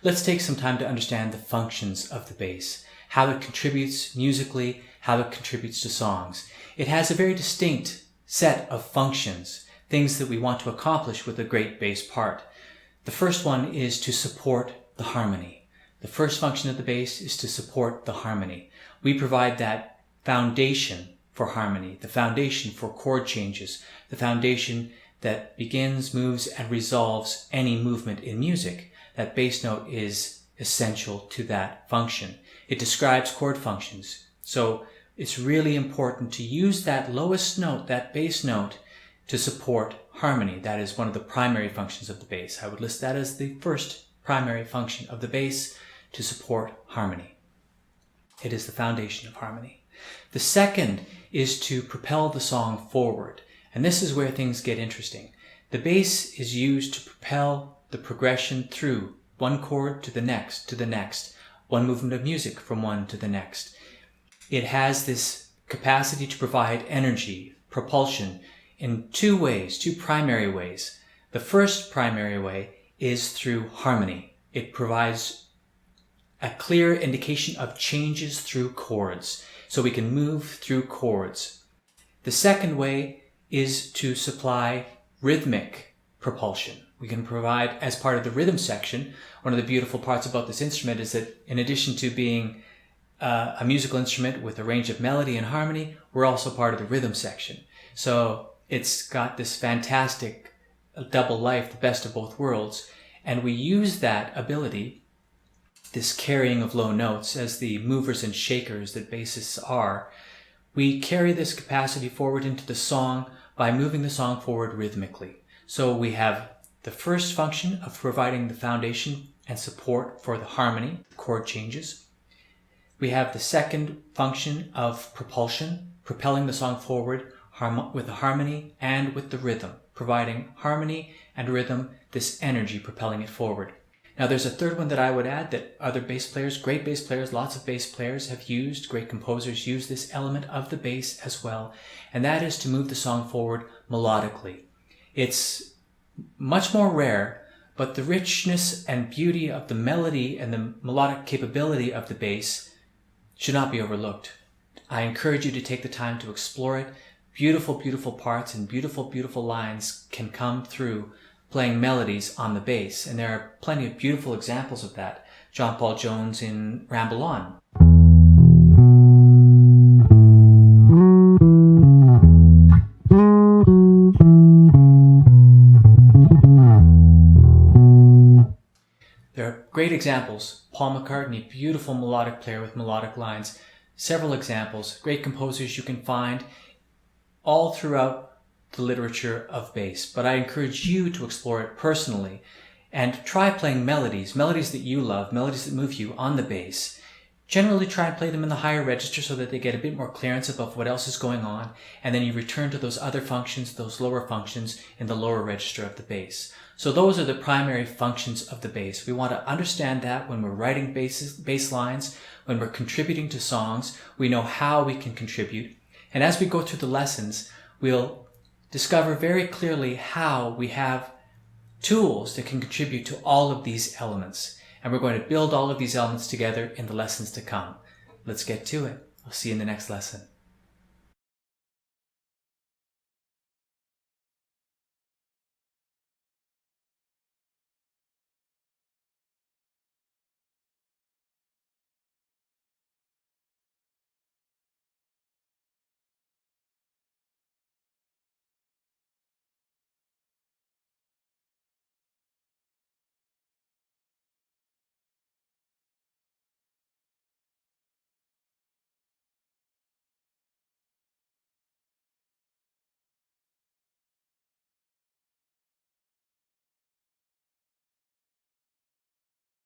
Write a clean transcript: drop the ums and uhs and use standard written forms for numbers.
let's take some time to understand the functions of the bass, how it contributes musically, how it contributes to songs. It has a very distinct set of functions, things that we want to accomplish with a great bass part. The first one is to support the harmony. The first function of the bass is to support the harmony. We provide that foundation for harmony, the foundation for chord changes, the foundation that begins, moves, and resolves any movement in music. That bass note is essential to that function. It describes chord functions. So it's really important to use that lowest note, that bass note, to support harmony. That is one of the primary functions of the bass. I would list that as the first primary function of the bass, to support harmony. It is the foundation of harmony. The second is to propel the song forward. And this is where things get interesting. The bass is used to propel the progression through one chord to the next, one movement of music from one to the next. It has this capacity to provide energy, propulsion, in two ways, two primary ways. The first primary way is through harmony. It provides a clear indication of changes through chords, so we can move through chords. The second way is to supply rhythmic propulsion. We can provide, as part of the rhythm section, one of the beautiful parts about this instrument is that in addition to being a musical instrument with a range of melody and harmony, we're also part of the rhythm section. So it's got this fantastic double life, the best of both worlds, and we use that ability, this carrying of low notes, as the movers and shakers that bassists are. We carry this capacity forward into the song by moving the song forward rhythmically. So we have the first function of providing the foundation and support for the harmony, chord changes. We have the second function of propulsion, propelling the song forward with the harmony and with the rhythm, providing harmony and rhythm, this energy propelling it forward. Now there's a third one that I would add that other bass players, great bass players, lots of bass players have used, great composers use this element of the bass as well, and that is to move the song forward melodically. It's much more rare, but the richness and beauty of the melody and the melodic capability of the bass should not be overlooked. I encourage you to take the time to explore it. Beautiful, beautiful parts and beautiful, beautiful lines can come through playing melodies on the bass, and there are plenty of beautiful examples of that. John Paul Jones in Ramble On. There are great examples. Paul McCartney, beautiful melodic player with melodic lines. Several examples, great composers you can find all throughout the literature of bass, but I encourage you to explore it personally and try playing melodies that you love, melodies that move you on the bass. Generally try and play them in the higher register so that they get a bit more clearance above what else is going on, and then you return to those other functions, those lower functions in the lower register of the bass. So those are the primary functions of the bass. We want to understand that when we're writing bass lines, when we're contributing to songs, we know how we can contribute. And as we go through the lessons, we'll discover very clearly how we have tools that can contribute to all of these elements. And we're going to build all of these elements together in the lessons to come. Let's get to it. I'll see you in the next lesson.